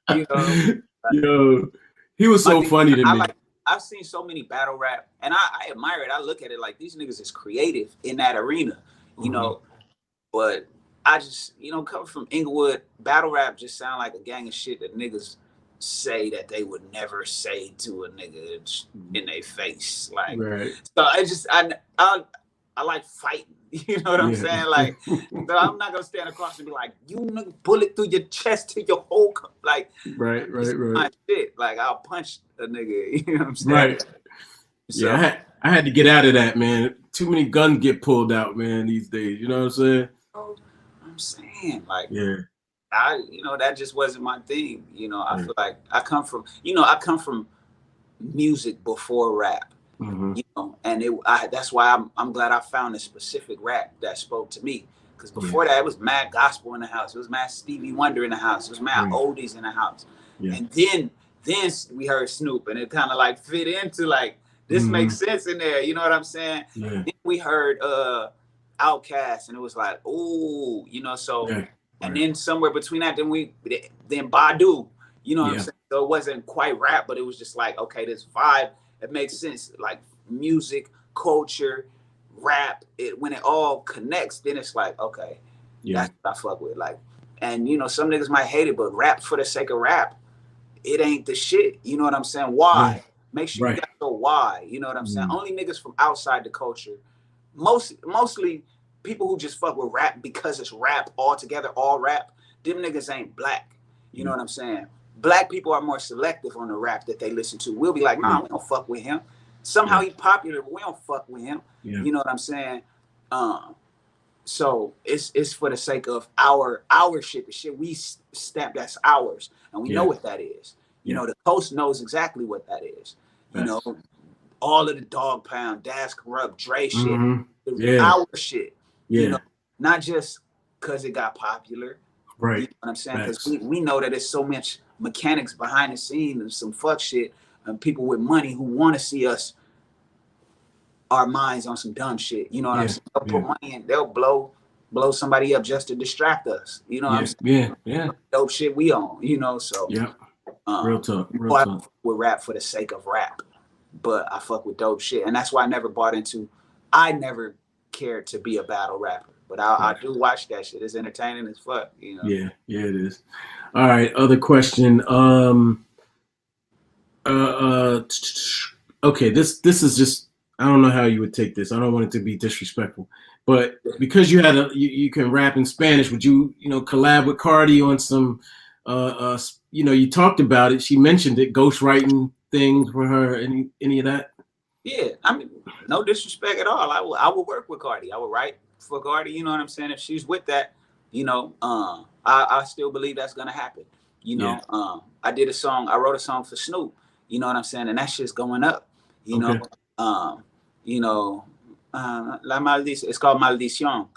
You know? Yo, he was so funny to me. I've seen so many battle rap, and I admire it. I look at it like, these niggas is creative in that arena, you know. But I just, you know, coming from Inglewood, battle rap just sound like a gang of shit that niggas say that they would never say to a nigga in their face. Like, so I like fighting. You know what I'm saying? Like, so I'm not gonna stand across and be like, you nigga, bullet through your chest to your whole like, right. My shit. Like, I'll punch a nigga. You know what I'm saying? Right. So, yeah, I had to get out of that, man. Too many guns get pulled out, man, these days. You know what I'm saying? I'm saying, like, you know, that just wasn't my thing. You know, I feel like I come from music before rap. You know, and that's why I'm glad I found a specific rap that spoke to me. Because before that, it was mad gospel in the house. It was mad Stevie Wonder in the house. It was mad oldies in the house. And then we heard Snoop, and it kind of like fit into like, this makes sense in there. You know what I'm saying? Then we heard Outkast, and it was like, ooh, you know. So and then somewhere between that, then Badu. You know what I'm saying? So it wasn't quite rap, but it was just like, okay, this vibe. It makes sense, like music, culture, rap. When it all connects, then it's like, okay, that's what I fuck with. Like, and you know, some niggas might hate it, but rap for the sake of rap, it ain't the shit. You know what I'm saying? Why? Make sure you got to know why. You know what I'm saying? Only niggas from outside the culture, mostly people who just fuck with rap because it's rap altogether, all rap. Them niggas ain't black. You know what I'm saying? Black people are more selective on the rap that they listen to. We'll be like, nah, we don't fuck with him. Somehow he's popular, but we don't fuck with him. You know what I'm saying? So it's for the sake of our shit, the shit we stamp that's ours, and we know what that is. You know, the coast knows exactly what that is. You know, all of the Dog Pound, Das Corrupt, Dre shit, our shit. You know, not just because it got popular. Right. You know what I'm saying? Because we know that there's so much mechanics behind the scenes and some fuck shit, and people with money who want to see us, our minds on some dumb shit. You know what I'm saying? They'll put money in, they'll blow somebody up just to distract us. You know what I'm saying? Dope shit we own, you know, so real talk. I fuck with rap for the sake of rap, but I fuck with dope shit. And that's why I never cared to be a battle rapper. But I do watch that shit. It's entertaining as fuck, you know. Yeah, it is. All right, other question. Okay, this is just, I don't know how you would take this. I don't want it to be disrespectful, but because you can rap in Spanish, would you collab with Cardi on some you talked about it. She mentioned it, ghostwriting things for her. Any of that? Yeah, I mean, no disrespect at all. I will work with Cardi. I would write for Cardi. You know what I'm saying? If she's with that, I still believe that's gonna happen. I did a song. I wrote a song for Snoop. You know what I'm saying? And that shit's going up. You know, Okay. um, La Maldición. It's called Maldición.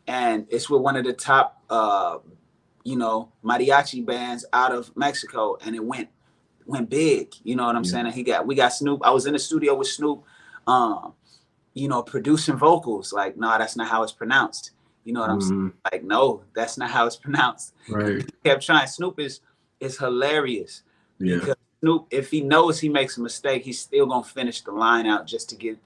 And it's with one of the top mariachi bands out of Mexico, and it went big. You know what I'm saying? And we got Snoop. I was in the studio with Snoop, producing vocals. Like, no, that's not how it's pronounced. You know what I'm saying? Like, no, that's not how it's pronounced. Right. He kept trying. Snoop is hilarious. Yeah. Because Snoop, if he knows he makes a mistake, he's still gonna finish the line out just to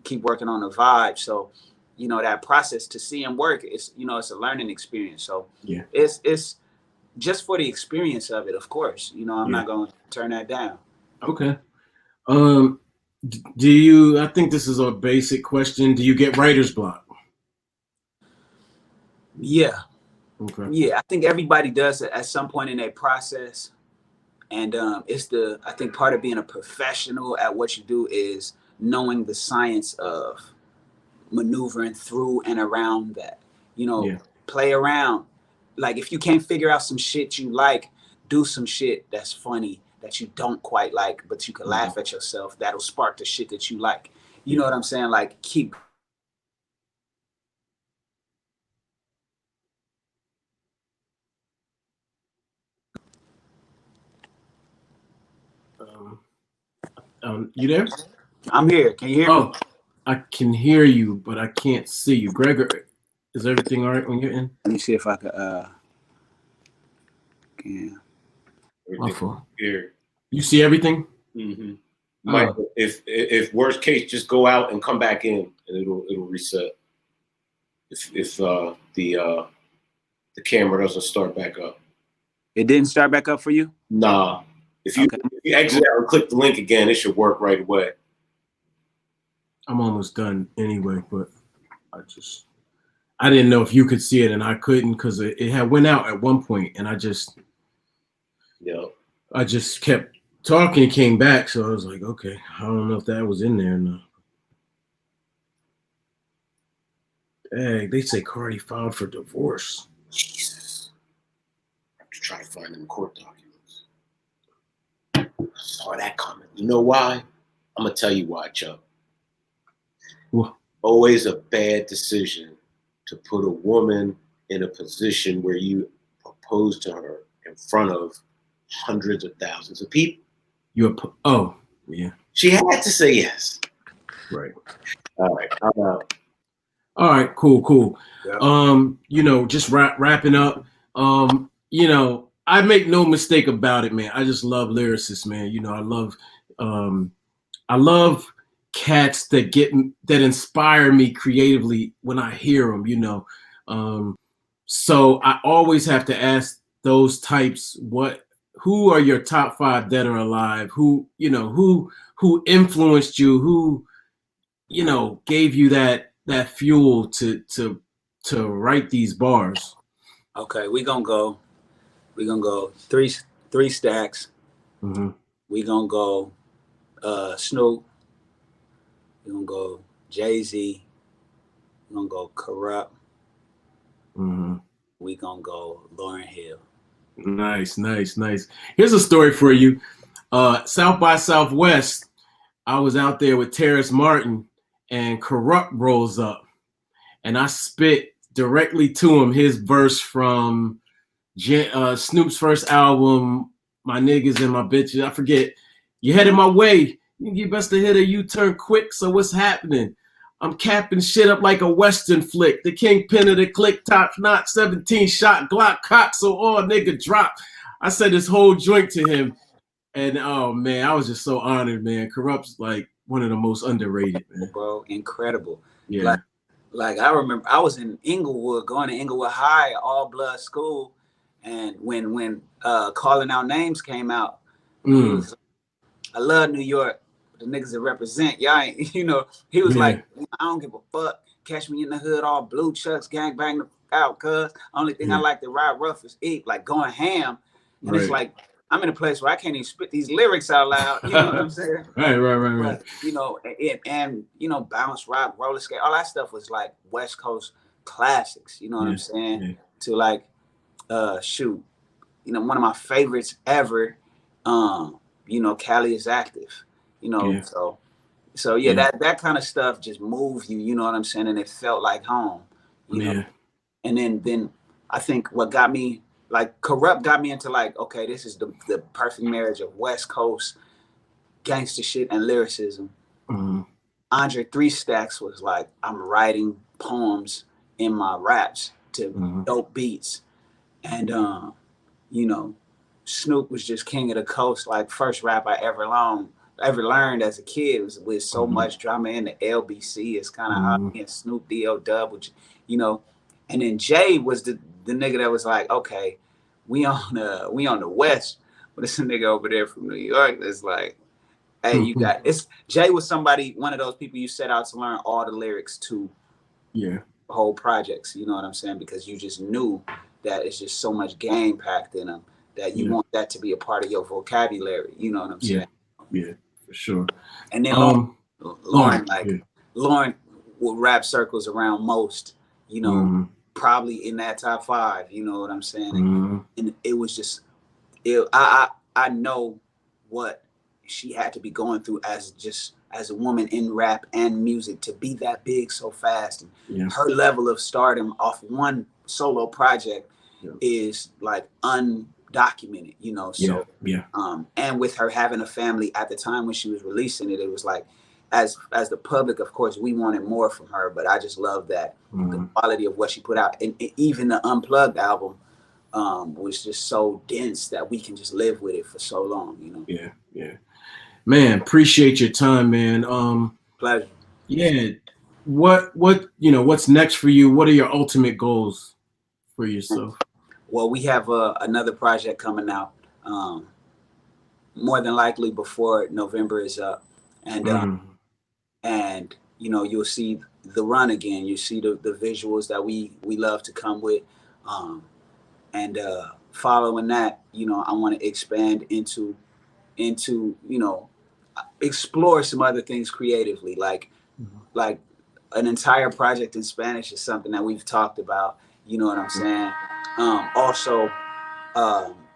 keep working on the vibe. So, that process to see him work, it's a learning experience. So yeah, it's just for the experience of it, of course. I'm not gonna turn that down. Okay. Do you? I think this is a basic question. Do you get writer's block? Yeah. Okay. Yeah, I think everybody does it at some point in their process. And I think part of being a professional at what you do is knowing the science of maneuvering through and around that. Play around. Like, if you can't figure out some shit you like, do some shit that's funny that you don't quite like, but you can laugh at yourself. That'll spark the shit that you like. You know what I'm saying? Like, keep. You there? I'm here. Can you hear me? I can hear you, but I can't see you. Gregor, is everything all right on your end? Let me see if I could. My fault. Here. You see everything? Mm-hmm. Mike, if worst case, just go out and come back in, and it'll reset. If the camera doesn't start back up. It didn't start back up for you? Nah. If you exit out and click the link again, it should work right away. I'm almost done anyway, but I didn't know if you could see it and I couldn't, because it had went out at one point, and I just kept talking and came back, so I was like, okay, I don't know if that was in there or not. Dang, they say Cardi filed for divorce. Jesus. I have to try to find them court documents. I saw that coming. You know why? I'm going to tell you why, Chuck. What? Always a bad decision to put a woman in a position where you propose to her in front of hundreds of thousands of people. Yeah. She had to say yes. Right. All right. All right. Cool. Yeah. Just wrapping up. I make no mistake about it, man. I just love lyricists, man. I love cats that inspire me creatively when I hear them. So I always have to ask those types, who are your top 5 dead or alive? Who influenced you? Who, gave you that fuel to write these bars? Okay, we're gonna go three stacks. Mm-hmm. We're gonna go Snoop. We're gonna go Jay-Z. We're gonna go Corrupt. Mm-hmm. We're gonna go Lauryn Hill. Nice. Here's a story for you. South by Southwest, I was out there with Terrace Martin, and Corrupt rolls up, and I spit directly to him his verse from Snoop's first album, My Niggas and My Bitches. I forget. You headed my way. You best to hit a U-turn quick, so what's happening? I'm capping shit up like a Western flick. The kingpin of the click, top knot, 17-shot Glock cock, so all nigga drop. I said this whole joint to him, and oh man, I was just so honored, man. Corrupt's like one of the most underrated, man. Bro, incredible. Yeah. Like I remember I was in Inglewood, going to Inglewood High, all blood school, and when Calling Out Names came out, I love New York. The niggas that represent, y'all ain't, he was like, I don't give a fuck. Catch me in the hood, all blue chucks, gang bang the out, cuz. Only thing I like to ride rough is eat, like going ham. And it's like, I'm in a place where I can't even spit these lyrics out loud. You know what I'm saying? Right. But, you know, and you know, bounce, rock, roller skate, all that stuff was like West Coast classics. You know what I'm saying? Yeah. To like, shoot, you know, one of my favorites ever. You know, Cali is active. You know, so yeah, that kind of stuff just moved you. You know what I'm saying? And it felt like home. You know, and then I think what got me. Like Corrupt got me into like, okay, this is the perfect marriage of West Coast gangster shit and lyricism. Andre 3 Stacks was like, I'm writing poems in my raps to dope beats. And you know, Snoop was just king of the coast. Like first rap I ever learned as a kid was with so much drama in the LBC. It's kind of hot and Snoop D.O. which, you know, and then Jay was the nigga that was like, okay, we on the West, but it's a nigga over there from New York that's like, hey, you got it's Jay was one of those people you set out to learn all the lyrics to whole projects, you know what I'm saying? Because you just knew that it's just so much game packed in them that you want that to be a part of your vocabulary, you know what I'm saying? Yeah, for sure. And then Lauren will rap circles around most, you know, probably in that top 5, you know what I'm saying? And it was just, I know what she had to be going through as a woman in rap and music to be that big so fast. And her level of stardom off one solo project is like undocumented, you know? So, and with her having a family at the time when she was releasing it, it was like, as the public, of course, we wanted more from her, but I just love that the quality of what she put out. And even the Unplugged album was just so dense that we can just live with it for so long, you know? Yeah. Man, appreciate your time, man. Pleasure. Yeah. What you know, what's next for you? What are your ultimate goals for yourself? Well, we have another project coming out, more than likely before November is up, and you know, you'll see the run again. You see the visuals that we love to come with, and following that, you know, I want to expand into you know, explore some other things creatively, like an entire project in Spanish is something that we've talked about. You know what I'm saying? Also,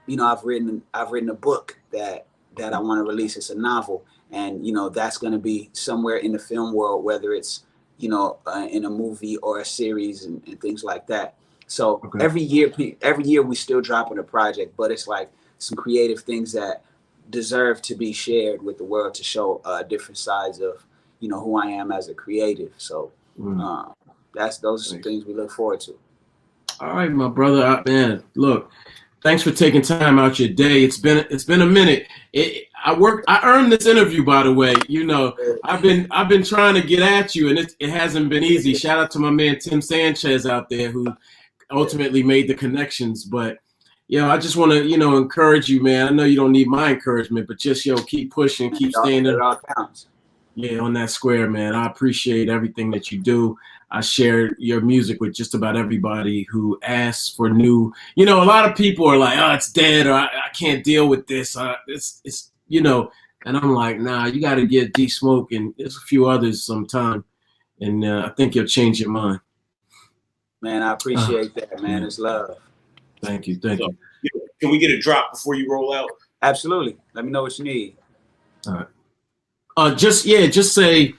you know, I've written a book that I want to release. It's a novel, and you know, that's going to be somewhere in the film world, whether it's, you know, in a movie or a series and things like that. So every year we still dropping a project, but it's like some creative things that deserve to be shared with the world to show different sides of, you know, who I am as a creative. So those are some things we look forward to. All right, my brother, man. Look, thanks for taking time out your day. It's been a minute. I earned this interview, by the way. You know, I've been trying to get at you, and it hasn't been easy. Shout out to my man Tim Sanchez out there who ultimately made the connections. But I just want to, encourage you, man. I know you don't need my encouragement, but just keep pushing, keep staying there. Yeah, on that square, man. I appreciate everything that you do. I share your music with just about everybody who asks for new. A lot of people are like, "Oh, it's dead," or "I can't deal with this." It's and I'm like, "Nah, you got to get D Smoke and there's a few others sometime, and I think you'll change your mind." Man, I appreciate that, man. It's love. Thank you. Can we get a drop before you roll out? Absolutely. Let me know what you need. All right. Just say,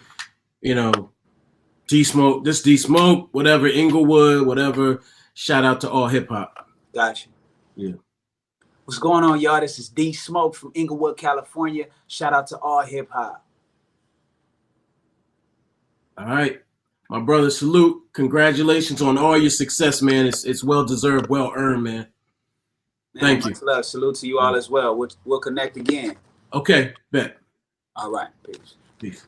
D Smoke, whatever, Inglewood, whatever. Shout out to AllHipHop. Gotcha. Yeah. What's going on, y'all? This is D Smoke from Inglewood, California. Shout out to AllHipHop. All right. My brother, salute. Congratulations on all your success, man. It's well deserved, well earned, man. Thank you. Much love. Salute to you all as well. We'll connect again. Okay, bet. All right. Peace. Peace.